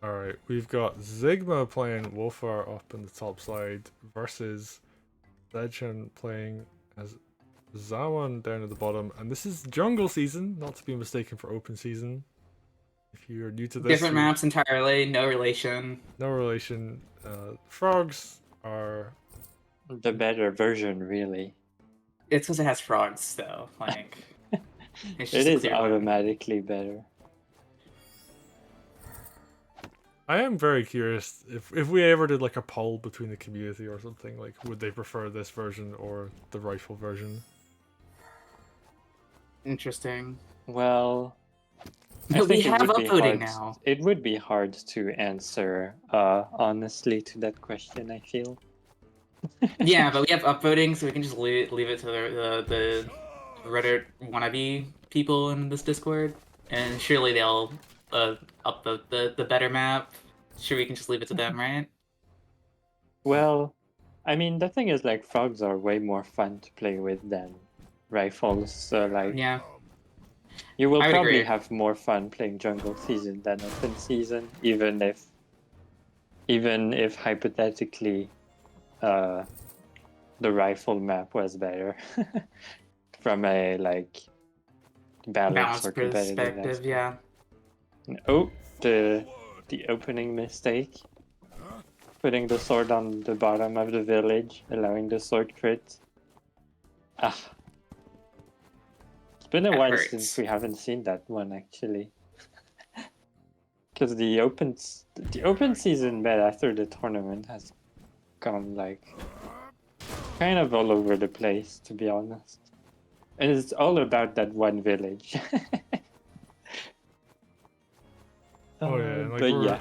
Alright, we've got Sigma playing Wulfar up in the top side versus Sedgehun playing as Zawan down at the bottom. And this is jungle season, not to be mistaken for open season. If you're new to this, Different maps entirely, no relation. no relation. Frogs are The better version, really. It's because it has frogs, though. Like, it's It just a is clear one. automatically better. I am very curious if we ever did like a poll between the community or something, like would they prefer this version or the rifle version? Interesting. Well, I But we think it have would be upvoting hard. now. It would be hard to answer honestly to that question, I feel. Yeah, but we have upvoting, so we can just leave it to the Reddit wannabe people in this Discord, and surely they'll upvote the better map. Sure, we can just leave it to them, right? Well, I mean, the thing is, like, frogs are way more fun to play with than rifles. So, like, Yeah, you will I would probably agree. have more fun playing jungle season than open season, even if hypothetically, the rifle map was better from a like balance or Balanced competitive perspective, aspect. yeah. Oh, the opening mistake. Putting the sword on the bottom of the village, allowing the sword crit. Ah. It's been a That while hurts. since we haven't seen that one actually. Because the open season bet after the tournament has gone like kind of all over the place, to be honest. And it's all about that one village. Oh yeah, and like But yeah.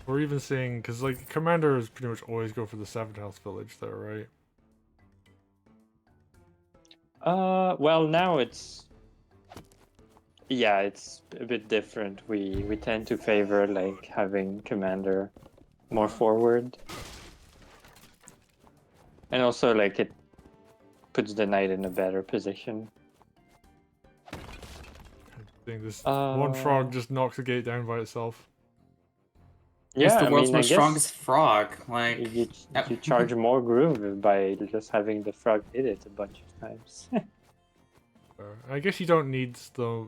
we're even seeing because like commanders pretty much always go for the 7th house village there, right? Well, now it's a bit different. We tend to favor like having commander more forward, and also like it puts the knight in a better position. I think this one frog Uh, just knocks the gate down by itself. yeah, It's the I world's mean, I most guess strongest frog. Like, you charge more groove by just having the frog hit it a bunch of times. I guess you don't need the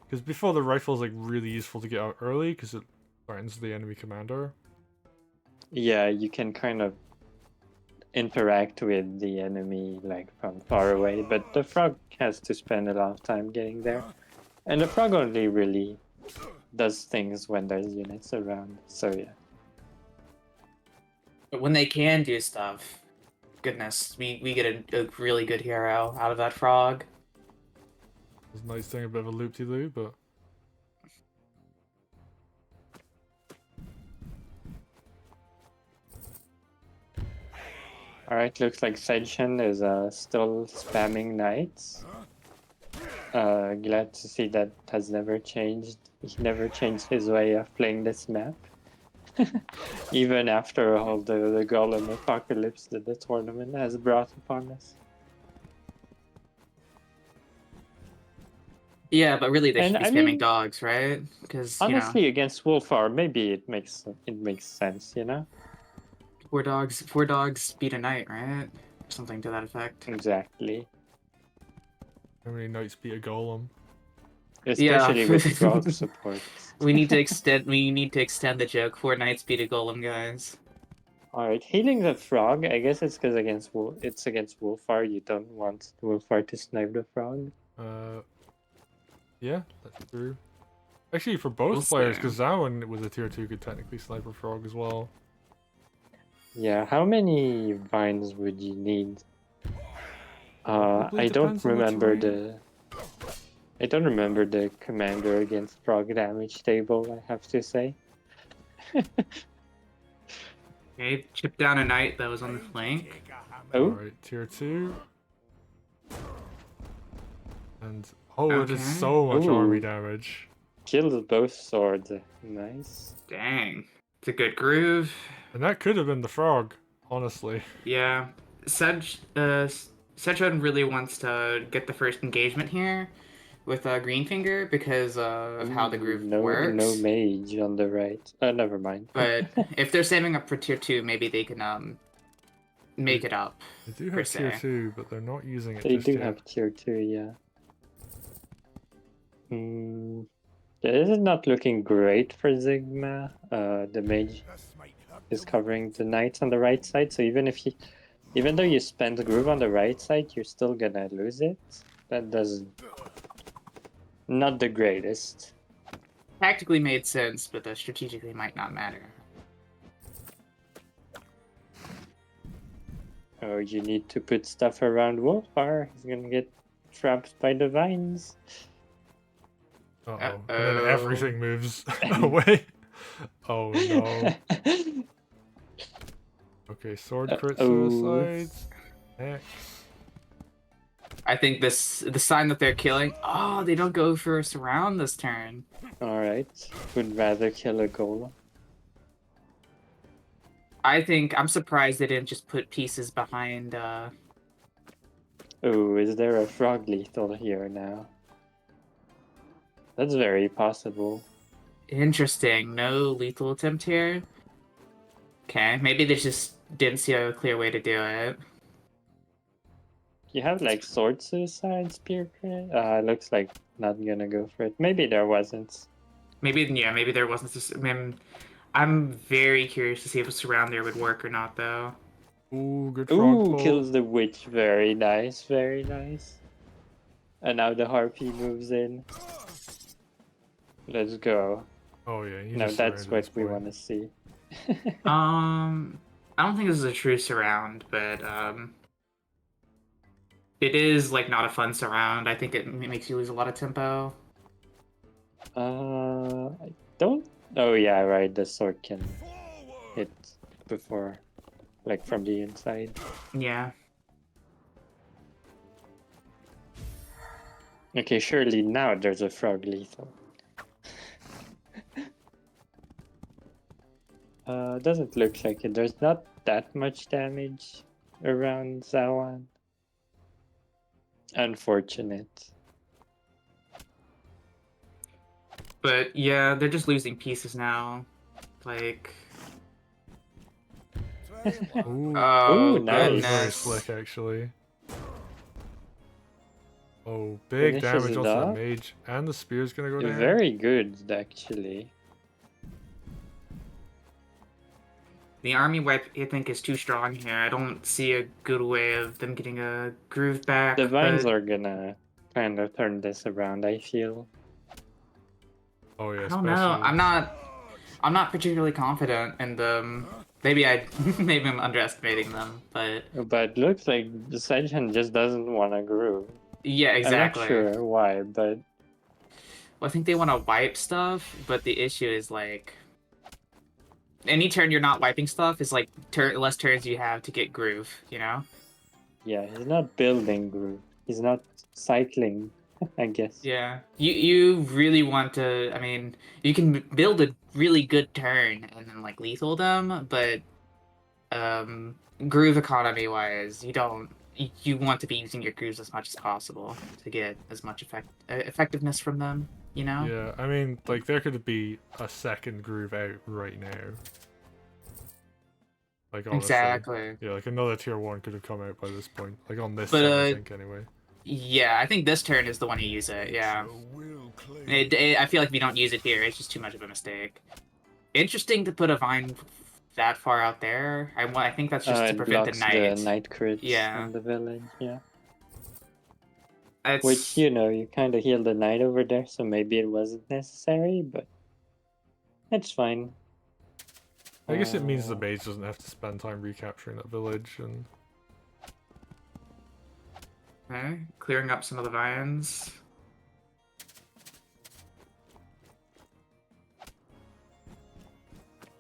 because before the rifle is like really useful to get out early because it threatens the enemy commander. Yeah, you can kind of interact with the enemy like from far away, but the frog has to spend a lot of time getting there. And the frog only really does things when there's units around, so yeah. but when they can do stuff, goodness, we get a really good hero out of that frog. It's nice doing a bit of a loop-de-loop, but Alright, looks like Sedgehun is still spamming knights. Glad to see that has never changed. He never changed his way of playing this map. Even after all the golem apocalypse that the tournament has brought upon us. Yeah, but really they should And be I spamming mean, dogs, right? Because honestly, against Wulfar, maybe it makes sense, you know? four dogs beat a knight, right? Something to that effect. Exactly. how many knights beat a golem? Especially Yeah. with frog support. we need to extend the joke. Four knights beat a golem, guys. Alright, healing the frog, I guess it's because it's against Wulfar, you don't want Wulfar to snipe the frog. Yeah, that's true. Actually, for both We'll players, see. because Zawan with a tier 2 could technically sniper frog as well. Yeah, how many vines would you need? Probably I don't depends on the remember terrain. I don't remember the commander against frog damage table, I have to say. Okay, chip down a knight that was on the flank. Oh, Alright, tier 2. And it Okay. is so much army Ooh. damage. killed both swords. Nice. Dang. It's a good groove. And that could have been the frog, honestly. Yeah. Sedgehun really wants to get the first engagement here, with Greenfinger because of how the groove no, works. No mage on the right. Never mind. But if they're saving up for tier 2, maybe they can make it up. They do per have tier se. 2, but they're not using it They just do yet. have tier 2, yeah. This is not looking great for Sigma. The mage is covering the knights on the right side, so even though you spend the groove on the right side, you're still gonna lose it. That doesn't... Not the greatest. Tactically made sense, but strategically might not matter. Oh, you need to put stuff around Wulfar. He's gonna get trapped by the vines. Uh-oh. And then Uh-oh. everything moves away. Oh no. Okay, sword crit suicides. X. I think the sign that they're killing. Oh, they don't go for a surround this turn. Alright. Would rather kill a golem. I'm surprised they didn't just put pieces behind. Oh, is there a frog lethal here now? That's very possible. Interesting. No lethal attempt here. Okay, maybe they just didn't see a clear way to do it. You have like sword suicide, spear crit? Looks like not gonna go for it. Maybe there wasn't. Maybe there wasn't. I'm very curious to see if a surround there would work or not, though. Ooh, good frog pull. Kills the witch. Very nice, very nice. And now the harpy moves in. Let's go. Oh yeah, you No, just that's surrounded what this we point. want to see. I don't think this is a true surround, but it is like not a fun surround. I think it makes you lose a lot of tempo. I don't. Oh yeah, right. The sword can hit before, like from the inside. Yeah. Okay, surely now there's a frog lethal. Doesn't look like it. There's not that much damage around Zawan. Unfortunate. But yeah, they're just losing pieces now. Like. Ooh, Oh, Ooh, that was very goodness. slick actually. Oh, big Finishes damage it onto that off. mage, and the spear's gonna go down. Very good, actually. The army wipe, I think, is too strong here. I don't see a good way of them getting a groove back. The vines but are gonna kind of turn this around, I feel. Oh yeah, I don't know. especially. I'm not particularly confident in them. Maybe maybe I'm underestimating them, but But looks like the Sedgehun just doesn't want to groove. yeah, exactly. I'm not sure why, but Well, I think they want to wipe stuff, but the issue is like any turn you're not wiping stuff is like less turns you have to get groove, you know? yeah, he's not building groove. He's not cycling, I guess. Yeah. You really want to, I mean, you can build a really good turn and then like lethal them, but groove economy wise, you want to be using your grooves as much as possible to get as much effectiveness from them, you know? Yeah, I mean, like there could be a second groove out right now. Like honestly, Exactly. yeah, like another tier 1 could have come out by this point. Like on this But, turn, I think anyway. Yeah, I think this turn is the one you use it, yeah. I feel like if you don't use it here, it's just too much of a mistake. Interesting to put a vine that far out there. I think that's just to It prevent the blocks knight. the night crits Yeah. on the village, yeah. It's... Which, you know, you kind of healed the knight over there, so maybe it wasn't necessary, but it's fine. I guess it means the mage doesn't have to spend time recapturing that village and... Okay, clearing up some of the vines.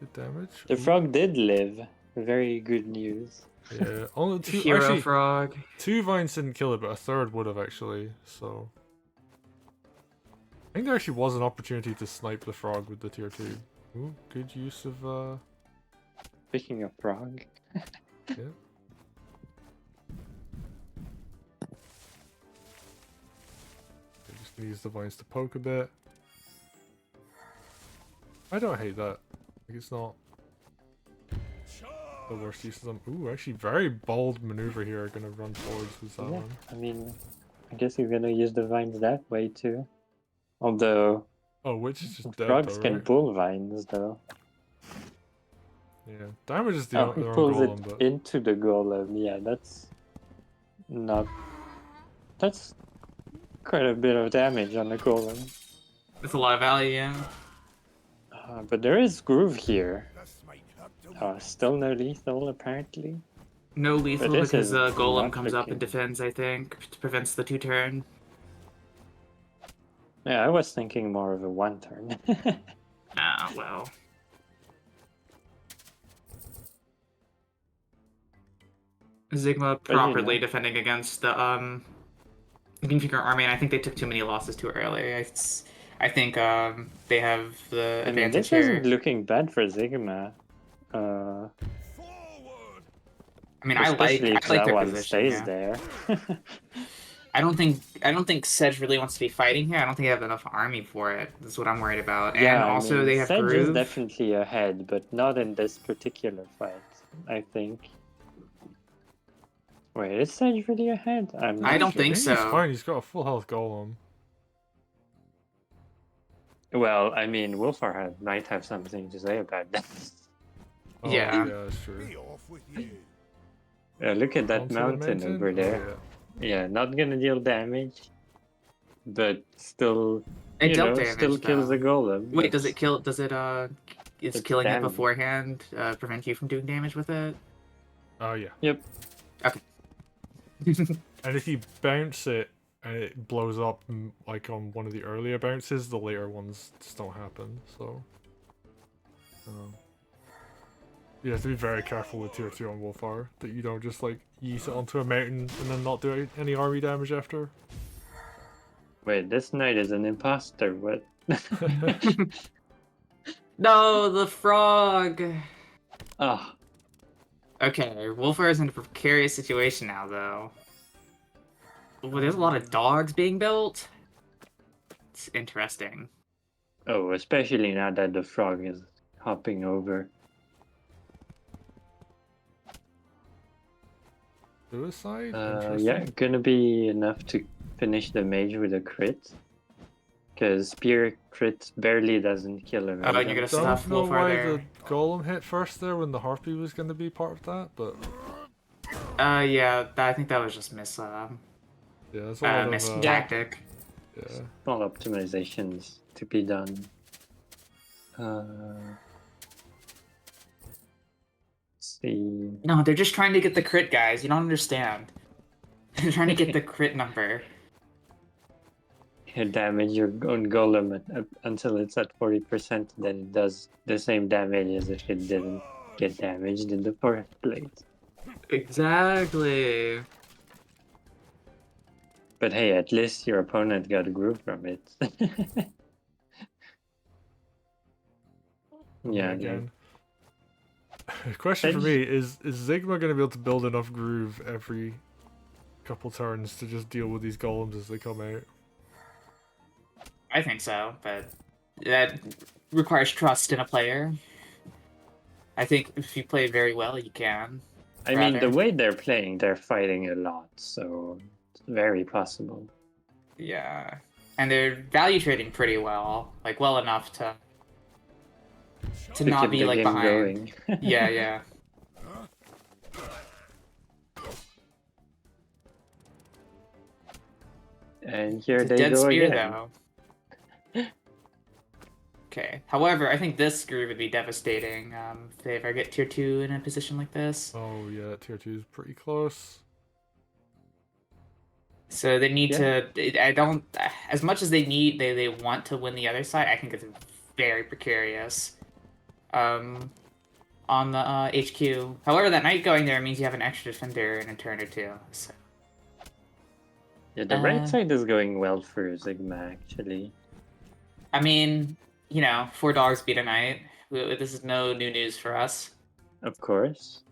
Good damage. The frog did live. Very good news. Yeah, only two. Hero actually, frog. 2 vines didn't kill it, but a third would have actually. So, I think there actually was an opportunity to snipe the frog with the tier 2. Ooh, good use of. Speaking of frog. Yeah. They just Use the vines to poke a bit. I don't hate that. Like, it's not the worst use of them. Ooh, actually, very bold maneuver here. Gonna run forwards with that Yeah, one. I mean, I guess you're gonna use the vines that way too. Although Oh, Witch is just dead frogs though, can right? pull vines though. Yeah, damage is Oh, he their own pulls golem, it but into the golem. Yeah, that's not. That's quite a bit of damage on the golem. That's a lot of value, yeah. But there is groove here. Still no lethal apparently. No But lethal this because is Golem not comes up and looking. defends, I think. Prevents the 2-turn. Yeah, I was thinking more of a 1-turn. Ah, well. Sigma But, you properly know. defending against the Greenfinger army, and I think they took too many losses too early. I think they have the I mean, advantage this isn't here. looking bad for Sigma. I mean, Especially if I like their Zawan position. stays Yeah. there. I don't think Sedge really wants to be fighting here. I don't think they have enough army for it. That's what I'm worried about. Yeah, And I also mean, they have Sedge is Groove. definitely ahead, but not in this particular fight, I think. Wait, is Sedge really ahead? I'm I not don't sure. think he's so. fine. He's got a full health golem. Well, I mean, Wulfar might have something to say about that. Oh, Yeah. yeah, that's true. Look at that Onto the mountain over Oh, there. yeah. Yeah, not gonna deal damage, but still, It you dealt know, damage, still kills though. the golem. Wait, does it kill? Does it is It's killing it damage. beforehand prevent you from doing damage with it? Oh, yeah. Yep. Okay. And if you bounce it and it blows up, like on one of the earlier bounces, the later ones just don't happen. So, you have to be very careful with tier 2 on Wulfar that you don't just like yeet it onto a mountain and then not do any army damage after. Wait, this knight is an imposter. What? No, the frog. Oh, Okay, Wulfar is in a precarious situation now, though. Well, there's a lot of dogs being built. It's interesting. oh, especially now that the frog is hopping over. Suicide? Yeah, Interesting. gonna be enough to finish the mage with a crit. Because spear crit barely doesn't kill a mage. And you're gonna stuff Don't know Wulfar why there. the golem hit first there when the harpy was going to be part of that, but Yeah, I think that was just yeah, that's a lot miss of tactic. yeah. Small optimizations to be done. Let's see. No, they're just trying to get the crit, guys. You don't understand. They're trying to get the crit number. You damage your own golem until it's at 40%, then it does the same damage as if it didn't get damaged in the first place. Exactly. But hey, at least your opponent got a groove from it. Yeah, Again. Question for me is Sigma going to be able to build enough groove every couple turns to just deal with these golems as they come out? I think so, but that requires trust in a player. I think if you play very well, you can. I mean, the way they're playing, they're fighting a lot, so it's very possible. Yeah. And they're value trading pretty well. Like, well enough to not keep be, the like, game behind. going. Yeah. And here It's a they dead go spear, again. though. Okay. However, I think this groove would be devastating if they ever get tier 2 in a position like this. Oh yeah, tier 2 is pretty close. So they need to. I don't. As much as they want to win the other side, I think it's very precarious. On the HQ. However, that knight going there means you have an extra defender in a turn or two. So. Yeah, the right side is going well for Sigma, actually. I mean, you know, 4 dogs beat a knight. This is no new news for us. Of course.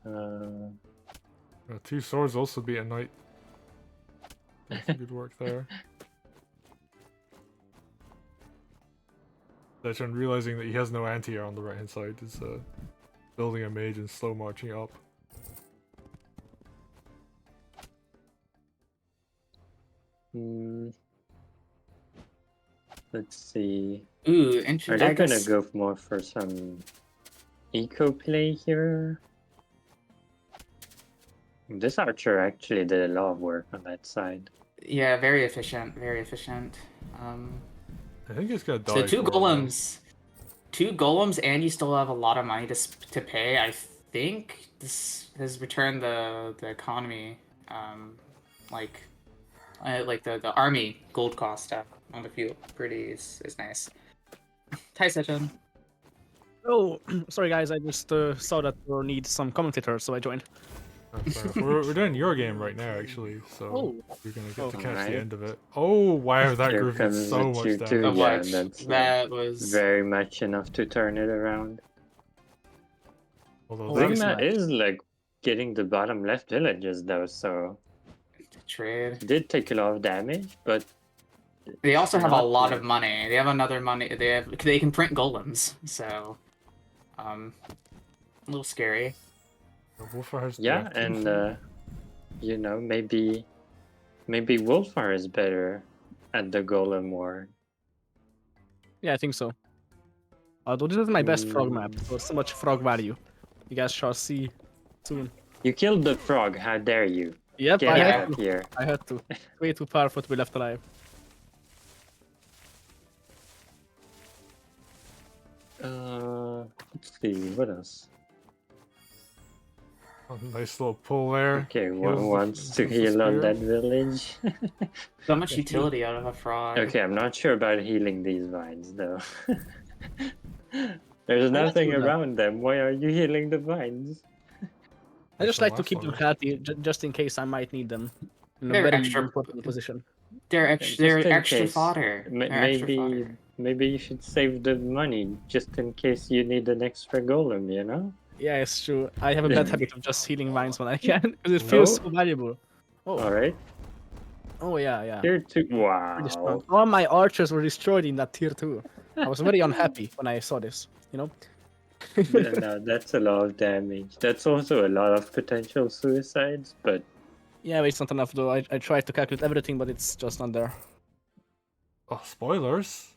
2 swords also beat a knight. That's some good work there. Sedgehun realizing that he has no anti-air on the right hand side is building a mage and slow marching up. Let's see. Ooh, Are interesting. they gonna go more for some eco play here? This archer actually did a lot of work on that side. Yeah, very efficient. Very efficient. I think it's gonna die. So two for a while. golems, and you still have a lot of money to pay. I think this has returned the economy, like the army gold cost stuff on the field. Pretty is nice. Hi, Sachin. Oh, sorry guys, I just saw that we need some commentators, so I joined. We're doing your game right now, actually, so Oh. you're gonna get to catch Alright. the end of it. Oh wow, that Here group did comes so the much 2-2. damage. Yeah, Much. that's That was very much enough to turn it around. Although Oh, that- that's Sigma nice. is like getting the bottom left villages though, so trade. it did take a lot of damage, but They also have a not lot like- of money. They have another money. They can print golems, so a little scary. Wulfar has yeah, and you know, maybe Wulfar is better at the golem war. Yeah, I think so. Although this is my best frog map, so so much frog value. You guys shall see soon. You killed the frog, how dare you? Yep, Get I out had of to. here. I had to. Way too powerful to be left alive. Let's see, what else? nice little pull there. Okay, Heals one the- wants to heals the heal on spear. that village. So much utility out of a frog. Okay, I'm not sure about healing these vines though. There's nothing do that. around them. Why are you healing the vines? I just the like to last keep them one. healthy, just in case I might need them in a They're very extra- important position. They're Just they're in extra case. fodder. They're extra Maybe fodder. maybe you should save the money just in case you need an extra golem, you know? Yeah, it's true. I have a bad habit of just healing vines when I can, because it feels Oh. so valuable. Oh, Alright. oh yeah, yeah. Tier 2. Pretty Wow. strong. All my archers were destroyed in that tier 2. I was very unhappy when I saw this, you know? No, that's a lot of damage. That's also a lot of potential suicides, but Yeah, but it's not enough though. I tried to calculate everything, but it's just not there. Oh, spoilers.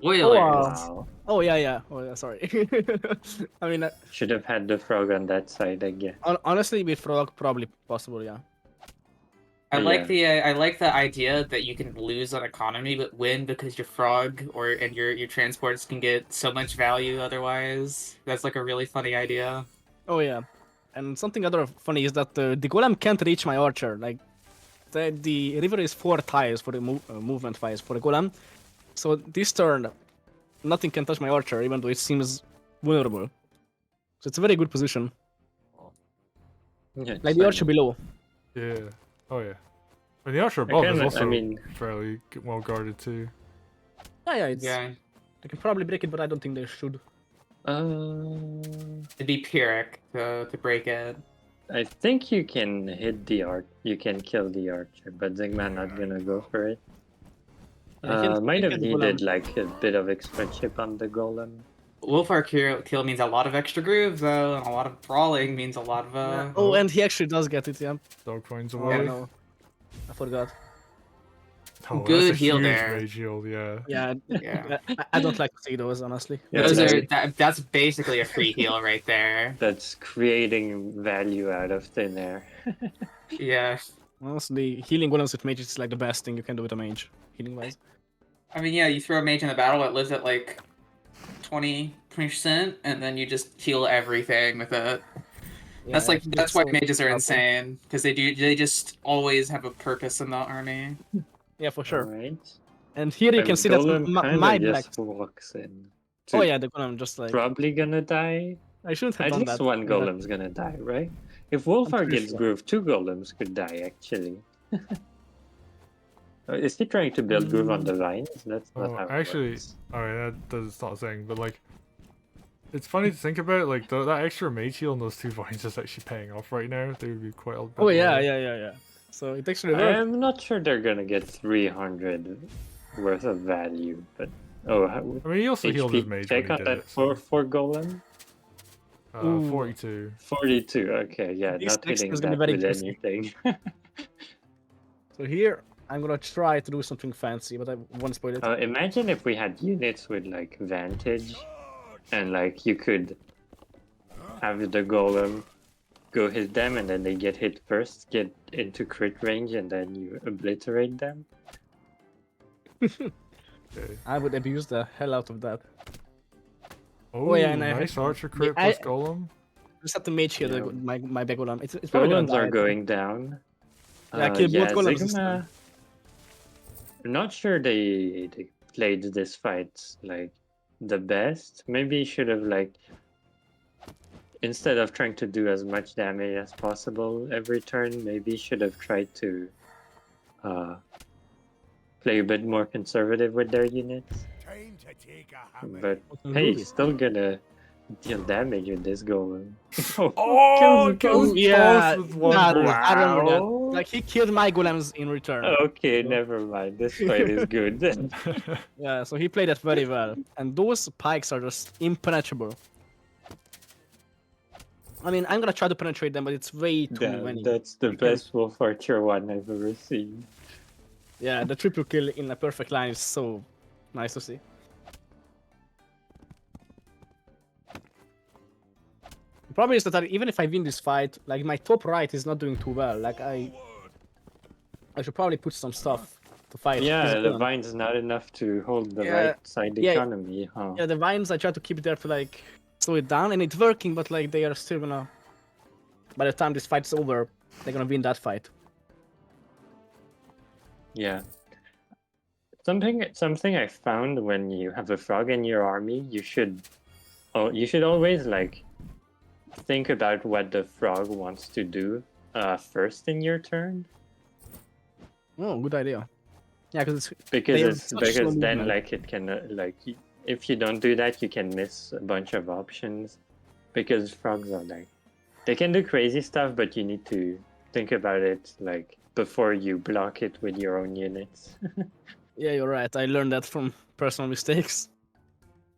Oilers. wow. Oh yeah, yeah. Oh yeah, sorry. I mean, Should have had the frog on that side again. honestly, with frog, probably possible, yeah. I like Yeah. I like the idea that you can lose on economy but win because your frog and your transports can get so much value otherwise. That's like a really funny idea. Oh yeah. And something other funny is that the golem can't reach my archer. Like, the river is 4 tiles for the movement wise for the golem. So this turn, nothing can touch my archer, even though it seems vulnerable. So it's a very good position. Yeah, Like the archer below. Yeah. Oh yeah. And the archer above is kinda- also I mean- fairly well guarded too. Yeah, it's. Yeah, They can probably break it, but I don't think they should. it'd be Pyrrhic to break it. I think you can hit the arch. You can kill the archer, but Zigma not gonna go for it. Yeah, he can- Might he have can needed golem. like a bit of extra chip on the golem. Wulfar kill means a lot of extra groove though, and a lot of brawling means a lot of Yeah. Oh, and he actually does get it, yeah. Dog finds a Oh, way. no. I forgot. Oh, Good that's a heal huge there. rage heal, yeah. Yeah, Yeah. I don't like to see those, honestly. Yeah, Those that's- are that's basically a free heal right there. That's creating value out of thin air. Yeah. Honestly, healing golems with mages is like the best thing you can do with a mage, healing wise. I mean, yeah, you throw a mage in the battle, it lives at like 20%, and then you just heal everything with it. That's like that's why mages are insane, because they just always have a purpose in the army. Yeah, for sure. Alright. And here you can see that golem kinda my just black. walks in. Oh yeah, the golem just like. Probably gonna die. I shouldn't have At done least that. one Yeah. golem's gonna die, right? If Wulfar pretty gets sure. groove, 2 golems could die actually. Is he trying to build groove on the vines? That's not Oh, how it actually, works. alright, that's not a thing, but like, it's funny to think about, like, that extra mage heal on those 2 vines is actually paying off right now. They would be quite a bit Oh yeah, lower. yeah. So it actually worked. I'm not sure they're gonna get 300 worth of value, but I mean, he also healed his HP mage when check he on did that it. So. for golem. Ooh. 42. 42. Okay, yeah, This not next hitting is gonna that be very with juicy. anything. So here, I'm gonna try to do something fancy, but I won't spoil it. Imagine if we had units with like vantage, and like you could have the golem go hit them, and then they get hit first, get into crit range, and then you obliterate them. Okay. I would abuse the hell out of that. Oh, yeah, and I nice had- archer crit I- plus golem. Just have to mage here Yeah. my back golem. It's probably gonna Golems die. are going down. Yeah, kill both golems this Sigma. time. I'm not sure they played this fight like the best. Maybe should have like instead of trying to do as much damage as possible every turn, maybe should have tried to play a bit more conservative with their units. But hey, he's still gonna deal damage with this golem. Oh, kills kills Yeah, both with one nah, move. I remember that. Wow. Like he killed my golems in return. Okay, So- never mind. This fight is good. Yeah, so he played that very well. And those pikes are just impenetrable. I mean, I'm gonna try to penetrate them, but it's way too Damn, many. that's the You can- best Wulfar tier 1 I've ever seen. Yeah, the triple kill in a perfect line is so nice to see. The problem is that even if I win this fight, like my top right is not doing too well. Like I should probably put some stuff to fight. his Yeah, the golem. vine's not enough to hold the Yeah, right side yeah, economy, huh? Yeah, the vines I try to keep it there to like slow it down, and it's working. But like they are still gonna. By the time this fight's over, they're gonna win that fight. Yeah. Something I found when you have a frog in your army, you should always like think about what the frog wants to do first in your turn, Oh, good idea. Yeah, because because have it's such slow because then movement. like it can if you don't do that, you can miss a bunch of options, because frogs are like they can do crazy stuff, but you need to think about it like before you block it with your own units. Yeah, you're right. I learned that from personal mistakes.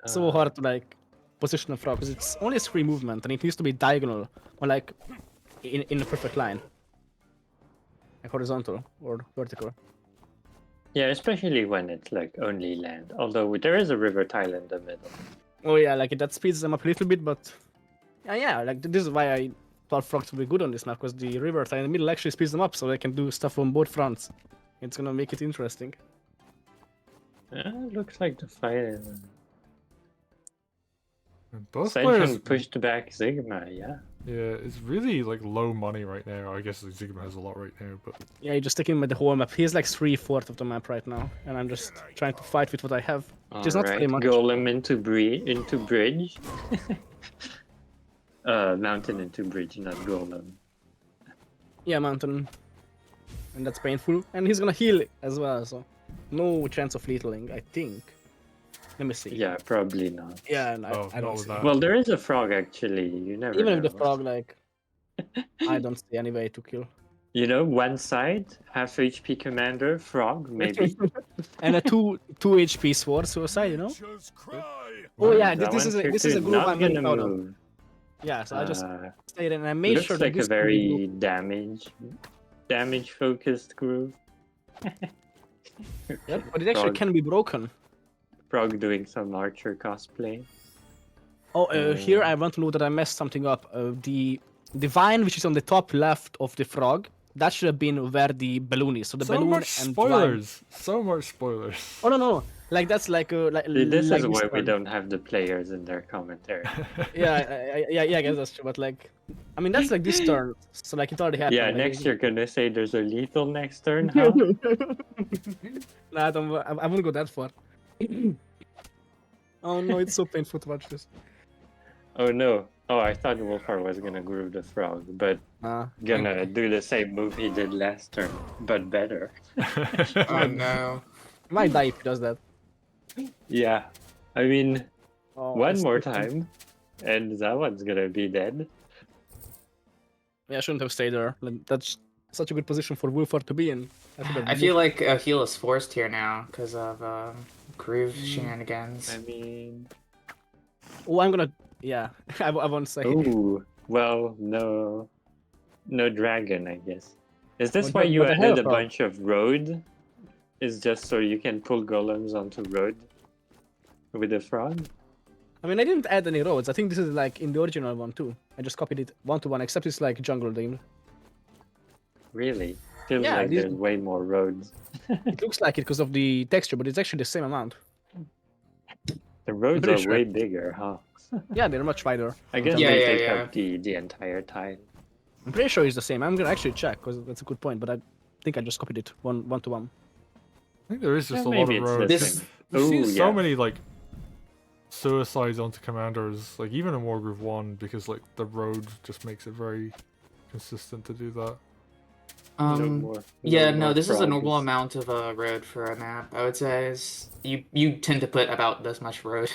So hard to like position a frog because it's only 3 movement and it needs to be diagonal or like in a perfect line, like horizontal or vertical. Yeah, especially when it's like only land. Although there is a river tile in the middle. Oh yeah, like that speeds them up a little bit, but yeah, like this is why I thought frogs would be good on this map because the river tile in the middle actually speeds them up, so they can do stuff on both fronts. It's gonna make it interesting. Looks like the fight is. And both players, Sedgehun pushed back Sigma, yeah. yeah, it's really like low money right now. I guess Sigma has a lot right now, but Yeah, you just take him with the whole map. He's like 3/4 of the map right now, and I'm just trying to fight with what I have, which is not very Alright, much. Golem into bridge. Mountain into bridge, not Golem. Yeah, mountain. And that's painful. And he's gonna heal as well, so no chance of lethering, I think. Let me see. Yeah, probably not. Yeah, and Oh, I not don't with see. that. Well, there is a frog actually. You never Even know. with the frog, like, I don't see any way to kill. You know, one side, half HP commander, frog, maybe. And a 2 HP sword suicide, you know? Oh yeah, That this one is a, tier this is two a group not I'm very gonna proud of. move. Yeah, so I just Uh, stayed and I made looks sure that like a this would be very damage focused groove. Yep, but it actually can be broken. Frog doing some archer cosplay. Oh, here I want to know that I messed something up. The vine which is on the top left of the frog, that should have been where the balloon is. So the so balloon much and spoilers. So much spoilers. Oh no, like that's like See, this like is why we one. don't have the players in their commentary. Yeah, I guess that's true. But like, I mean, that's like this turn, so like it already happened. Yeah, like, next you're gonna say there's a lethal next turn, huh? Nah, I wouldn't go that far. Oh no, it's so painful to watch this. Oh no. Oh, I thought Wulfar was gonna groove the frog, but gonna do the same move he did last turn, but better. Oh no. Might die if he does that. Yeah. I mean, Oh, one it's more so- time, and Zawan's gonna be dead. Yeah, I shouldn't have stayed there. Like, that's such a good position for Wulfar to be in. I feel like a heal is forced here now because of groove I shenanigans. mean, Oh, I'm gonna. Yeah, I won't say. oh, well, no dragon, I guess. Is this But why the- you but the added a Hellfrog. bunch of road? Is just so you can pull golems onto road with the frog? I mean, I didn't add any roads. I think this is like in the original one too. I just copied it 1-to-1, except it's like jungle themed. Really? Feels Yeah, like it is- there's way more roads. It looks like it because of the texture, but it's actually the same amount. The roads pretty are sure. way bigger, huh? Yeah, they're much wider. I guess Yeah, they yeah, take yeah. up the entire tile. I'm pretty sure it's the same. I'm gonna actually check because that's a good point. But I think I just copied it 1-to-1. I think there is just Yeah, a lot maybe of it's the roads. This- same. We've seen Ooh, so yeah. many like suicides onto commanders, like even in Wargroove 1, because like the road just makes it very consistent to do that. Yeah, no, this is a normal frogs. amount of road for a map. I would say is you tend to put about this much road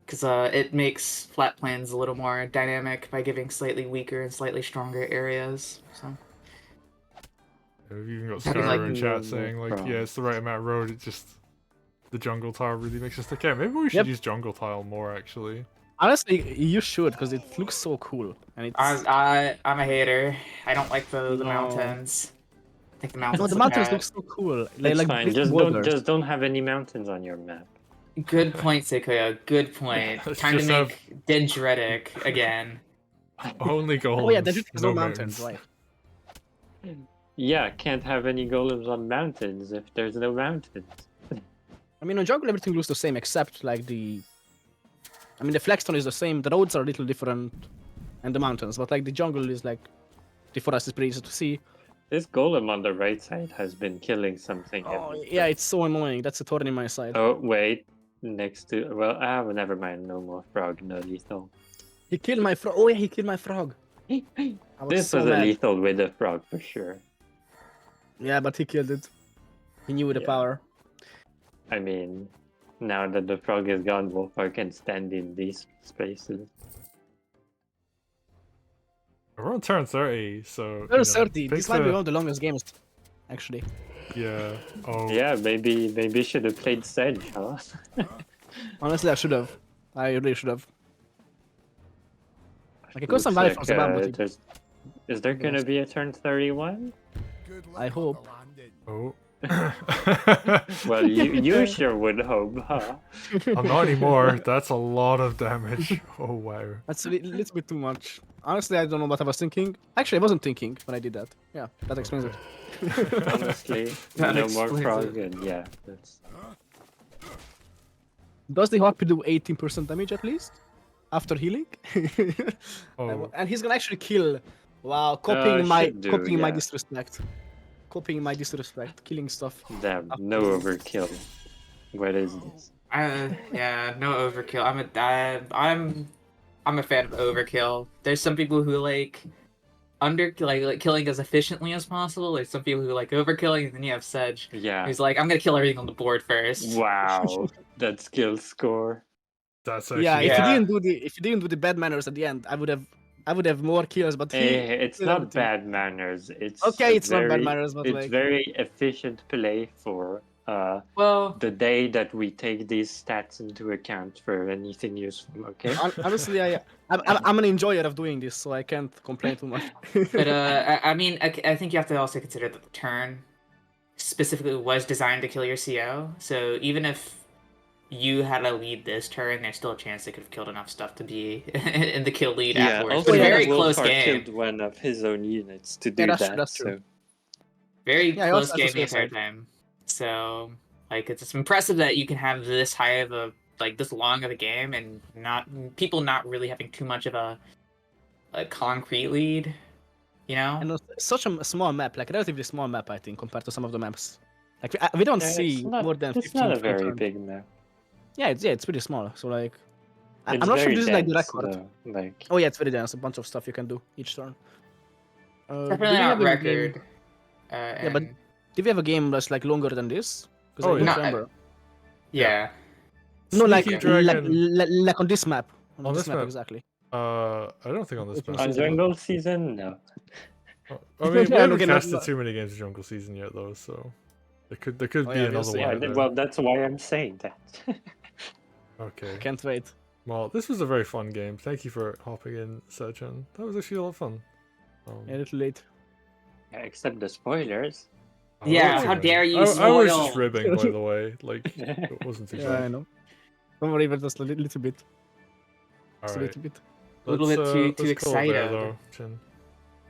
because it makes flat plains a little more dynamic by giving slightly weaker and slightly stronger areas. So We've even got I mean, Skyler like, in no chat saying like, yeah, it's the right amount of road. It just the jungle tile really makes us stick out. Maybe we should Yep. use jungle tile more actually. Honestly, you should because it looks so cool and it's. I'm a hater. I don't like the No. mountains. I think the mountains. No, the look mountains bad. look so cool. It's fine. little Just borders. don't have any mountains on your map. Good point, Saykoya. Good point. Let's Time to just have- make Dendritic again. Only golems. Oh yeah, there's no no mountains, right? Yeah, can't have any golems on mountains if there's no mountains. I mean, on jungle everything looks the same except like the. I mean, the flagstone is the same. The roads are a little different, and the mountains. But like the jungle is like, the forest is pretty easy to see. This golem on the right side has been killing something. Oh yeah, it's so annoying. That's a thorn in my side. Oh wait, next to never mind. No more frog, no lethal. He killed my frog. Oh yeah, he killed my frog. I was This so was a mad. lethal with a frog for sure. Yeah, but he killed it. He knew the Yeah. power. I mean, now that the frog is gone, Wulfar can stand in these spaces. We're on turn 30, so. Turn you know, 30. pick This might be the- one of the longest games, actually. Yeah. Oh. Yeah, maybe should have played Sedge, huh? Honestly, I should have. I really should have. Like, it Looks cost some value like, from Zawan, but it- there's- Is there gonna be a turn 31? I hope. Oh. Well, you sure would hope, huh? I'm not anymore. That's a lot of damage. Oh wow. That's a little bit too much. Honestly, I don't know what I was thinking. Actually, I wasn't thinking when I did that. Yeah, that explains it. Honestly, That no more explains frog, it. and yeah, that's. Does the Harpy do 18% damage at least? After healing? Oh. And he's gonna actually kill. Wow, copying my should do, copying my yeah. disrespect. Copying my disrespect, killing stuff. Damn, no overkill. What is this? Yeah, no overkill. I'm a fan of overkill. There's some people who like like killing as efficiently as possible. There's some people who like overkilling, and then you have Sedge, Yeah. who's like, I'm gonna kill everything on the board first. Wow, that skill score. That's actually. Yeah, Yeah. if you didn't do the bad manners at the end, I would have more kills. But It's did not everything. bad manners. It's Okay, a it's not bad very- manners, but it's like very efficient play for Well, the day that we take these stats into account for anything useful. Okay. honestly, I'm an enjoyer of doing this, so I can't complain too much. but I mean, I think you have to also consider that the turn specifically was designed to kill your CO. So even if you had to lead this turn, there's still a chance they could have killed enough stuff to be in the kill lead afterwards. also But a very Wulfar close game. killed one of his own units to do Yeah, that. that's true. So Very Yeah, I close also game have the to say entire time. So, like, it's impressive that you can have this high of a this long of a game and people not really having too much of a concrete lead. You know? And it's such a small map, like a relatively small map, I think, compared to some of the maps. Like we don't see more than 15. It's not a 20 very turns. big map. Yeah, it's pretty small. So like, I'm It's not sure very this is like the dense, record. though. Like Oh yeah, it's very dense. A bunch of stuff you can do each turn. Do Definitely we not have a record. game- Yeah, but do we have a game that's like longer than this? Because Oh, I yeah. don't No, remember. yeah. No, like, Sneaky like, Dragon. like on this map. On On this this map, map? exactly. I don't think on this It's map. on jungle season, no. I mean, we Yeah, haven't okay, casted no. too many games of jungle season yet, though, so there could be yeah, we'll another see. one. Yeah, out there. well, that's why I'm saying that. Okay. Can't wait. Well, this was a very fun game. Thank you for hopping in, Sedgehun. That was actually a lot of fun. A little late. Yeah, except the spoilers. Yeah, that's how okay. dare you I was just spoil. ribbing, by the way. Like, it wasn't too Yeah, bad. I know. Don't worry, but just a little bit. All Just a right. little bit. A little bit too Let's call it there, excited. though, Chin.